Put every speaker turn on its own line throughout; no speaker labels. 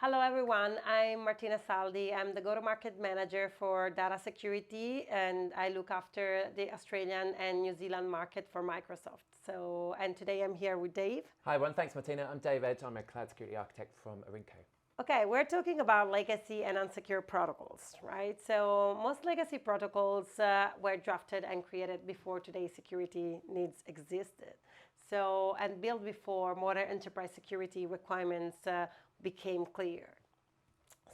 Hello everyone, I'm Martina Saldi. I'm the go-to-market manager for data security and I look after the Australian and New Zealand market for Microsoft. And today I'm here with Dave.
Hi everyone, thanks Martina. I'm David. I'm a cloud security architect from Arinco.
Okay, we're talking about legacy and unsecure protocols, right? So most legacy protocols were drafted and created before today's security needs existed. And built before modern enterprise security requirements became clear.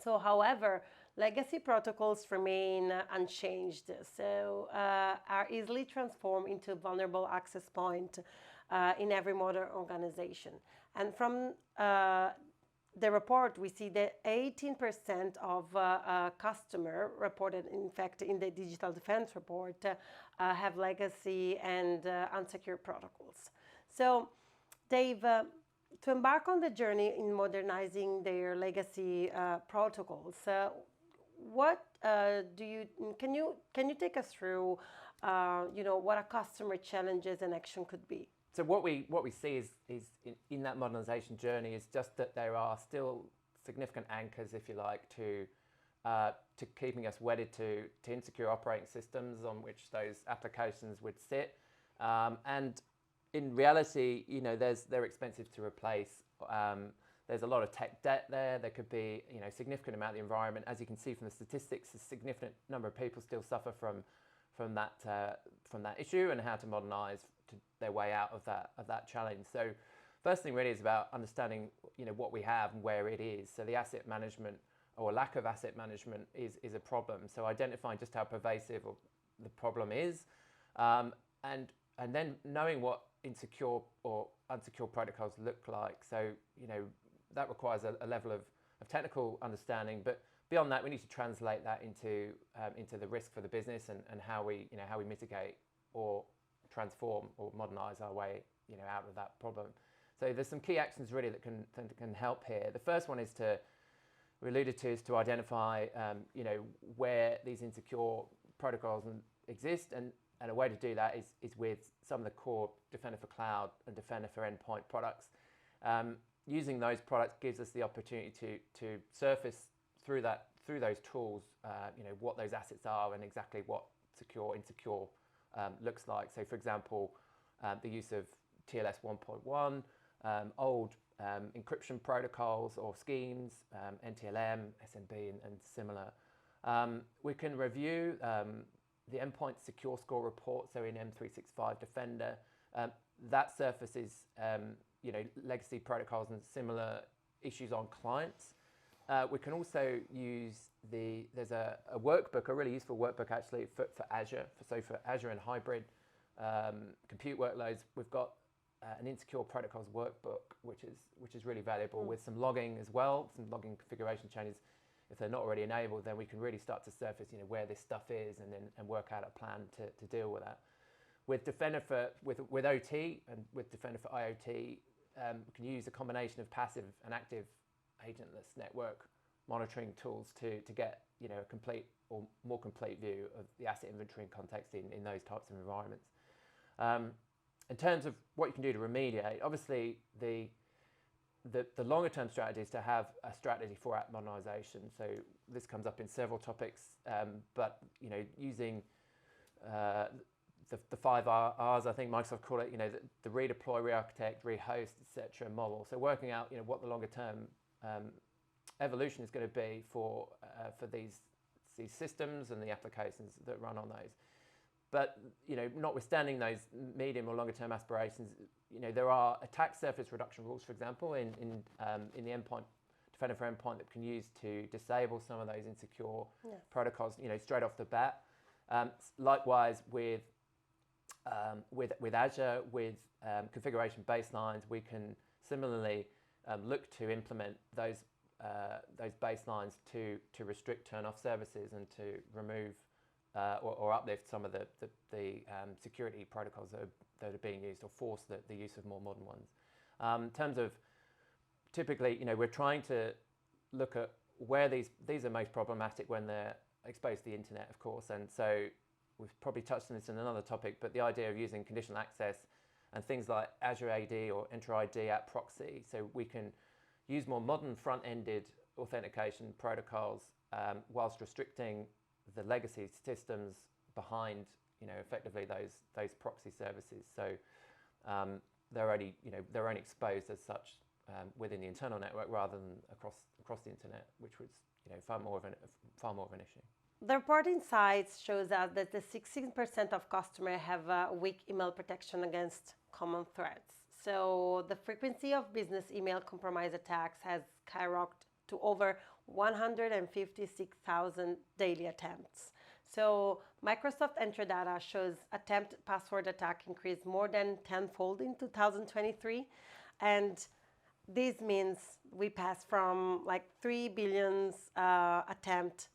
However, legacy protocols remain unchanged, are easily transformed into vulnerable access point in every modern organization. And from the report, we see that 18% of customer reported, in fact, in the digital defense report, have legacy and unsecure protocols. So, Dave, to embark on the journey in modernizing their legacy protocols, can you take us through, what a customer challenges and action could be?
So what we see is in that modernization journey is just that there are still significant anchors, if you like, to keeping us wedded to insecure operating systems on which those applications would sit, and in reality, they're expensive to replace. There's a lot of tech debt there. There could be, significant amount of the environment. As you can see from the statistics, a significant number of people still suffer from that issue and how to modernize their way out of that challenge. So, first thing really is about understanding, what we have and where it is. So the asset management or lack of asset management is a problem. So identifying just how pervasive the problem is, and then knowing what insecure or unsecure protocols look like. So, that requires a level of technical understanding, but beyond that, we need to translate that into the risk for the business and how we mitigate or transform or modernize our way, out of that problem. So there's some key actions really that can help here. The first one is we alluded to, is to identify, where these insecure protocols exist, and a way to do that is with some of the core Defender for Cloud and Defender for Endpoint products. Using those products gives us the opportunity to surface through those tools, what those assets are and exactly what secure, insecure looks like. So, for example, the use of TLS 1.1, old encryption protocols or schemes, NTLM, SMB, and similar. We can review the endpoint secure score report, so in M365 Defender, that surfaces legacy protocols and similar issues on clients. We can also use there's a workbook, a really useful workbook actually for Azure. For Azure and hybrid compute workloads, we've got an insecure protocols workbook, which is really valuable with some logging as well, some logging configuration changes. If they're not already enabled, then we can really start to surface, where this stuff is, and work out a plan to deal with that. With Defender with OT and with Defender for IoT, we can use a combination of passive and active agentless network monitoring tools to get a complete or more complete view of the asset inventory and context in those types of environments. In terms of what you can do to remediate, obviously the longer term strategy is to have a strategy for app modernization. So this comes up in several topics, but using the 5 R's, I think Microsoft call it, the redeploy, re-architect, rehost, etc. model. So working out what the longer term evolution is going to be for these systems and the applications that run on those. But notwithstanding those medium or longer term aspirations, there are attack surface reduction rules, for example, in the endpoint Defender for Endpoint that can use to disable some of those insecure protocols, straight off the bat. Likewise with Azure, with configuration baselines, we can similarly look to implement those baselines to restrict turn-off services and to remove or uplift some of the security protocols that are being used, or force the use of more modern ones. In terms of typically, we're trying to look at where these are most problematic when they're exposed to the internet, of course, and so we've probably touched on this in another topic, but the idea of using conditional access and things like Azure AD or Entra ID app proxy, so we can use more modern front-ended authentication protocols whilst restricting the legacy systems behind, effectively those proxy services. So they're only exposed as such within the internal network rather than across the internet, which was far more of an issue.
The report insights shows us that the 16% of customers have weak email protection against common threats. So the frequency of business email compromise attacks has skyrocketed to over 156,000 daily attempts. So Microsoft entry data shows attempt password attack increased more than tenfold in 2023, and this means we pass from like 3 billion attempt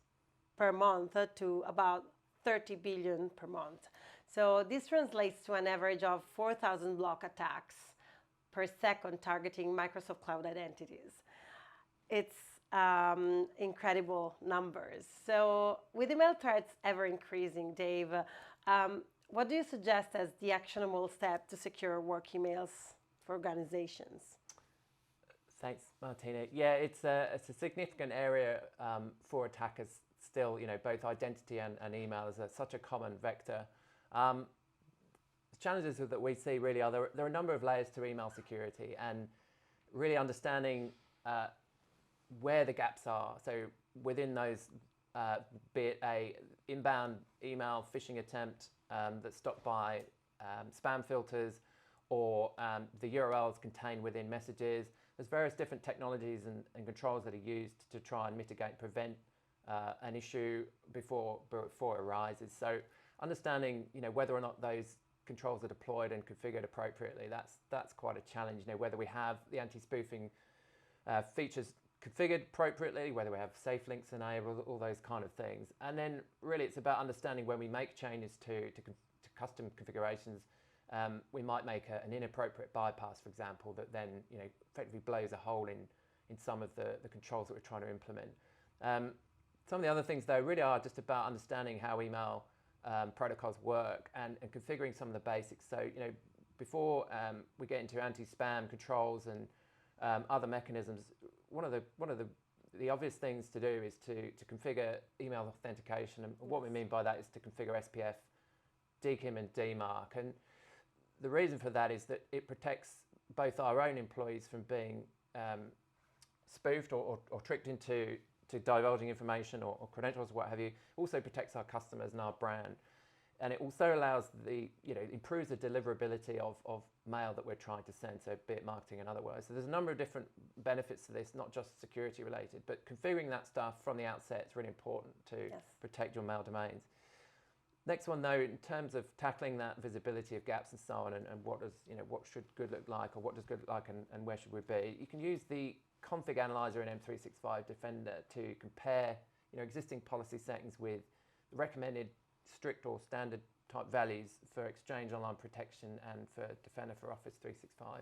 per month to about 30 billion per month. So this translates to an average of 4,000 block attacks per second targeting Microsoft Cloud identities. It's incredible numbers. So with email threats ever increasing, Dave, what do you suggest as the actionable step to secure work emails for organizations?
Thanks, Martina. Yeah, it's a significant area for attackers still, both identity and email is such a common vector. The challenges that we see really are there are a number of layers to email security, and really understanding where the gaps are. So within those, be it a inbound email phishing attempt that's stopped by spam filters, or the URLs contained within messages. There's various different technologies and controls that are used to try and mitigate and prevent an issue before it arises. So understanding whether or not those controls are deployed and configured appropriately, that's quite a challenge. Whether we have the anti-spoofing features configured appropriately, whether we have safe links enabled, all those kind of things. And then really it's about understanding when we make changes to custom configurations, we might make an inappropriate bypass, for example, that then effectively blows a hole in some of the controls that we're trying to implement. Some of the other things though really are just about understanding how email protocols work and configuring some of the basics. So before we get into anti-spam controls and other mechanisms, one of the obvious things to do is to configure email authentication, and what we mean by that is to configure SPF, DKIM and DMARC. And the reason for that is that it protects both our own employees from being spoofed or tricked into divulging information or credentials or what have you. It also protects our customers and our brand. And it also allows improves the deliverability of mail that we're trying to send, so be it marketing and otherwise. So there's a number of different benefits to this, not just security related, but configuring that stuff from the outset is really important to protect your mail domains. Next one though, in terms of tackling that visibility of gaps and so on, and what should good look like, or what does good look like, and where should we be, you can use the config analyzer in M365 Defender to compare existing policy settings with the recommended strict or standard type values for Exchange Online Protection and for Defender for Office 365.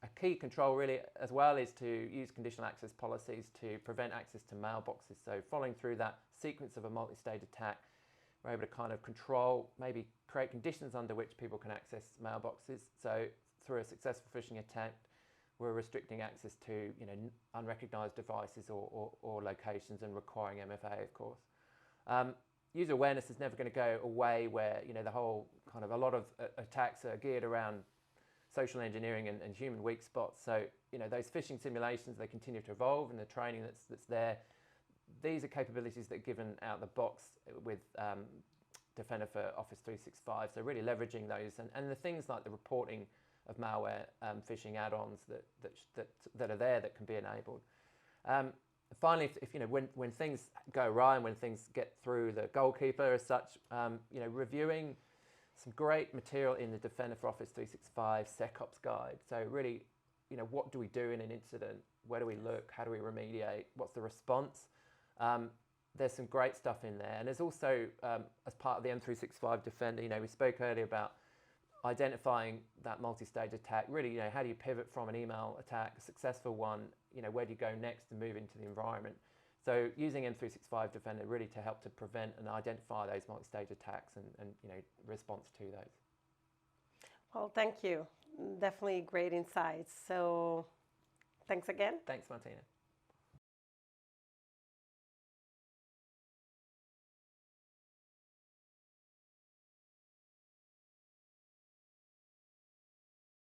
A key control really as well is to use conditional access policies to prevent access to mailboxes. So following through that sequence of a multi-stage attack, we're able to kind of control, maybe create conditions under which people can access mailboxes. So through a successful phishing attempt, we're restricting access to unrecognized devices or locations and requiring MFA, of course. User awareness is never going to go away where the whole kind of a lot of attacks are geared around social engineering and human weak spots. So those phishing simulations, they continue to evolve, and the training that's there. These are capabilities that are given out the box with Defender for Office 365. So really leveraging those and the things like the reporting of malware, phishing add-ons that are there that can be enabled. Finally, when things go awry and when things get through the goalkeeper as such, reviewing some great material in the Defender for Office 365 SecOps guide. So really, what do we do in an incident? Where do we look? How do we remediate? What's the response? There's some great stuff in there. And there's also, as part of the M365 Defender, we spoke earlier about identifying that multi-stage attack. Really, how do you pivot from an email attack, a successful one, where do you go next and move into the environment? So using M365 Defender really to help to prevent and identify those multi-stage attacks and response to those.
Well, thank you. Definitely great insights. So thanks again.
Thanks, Martina.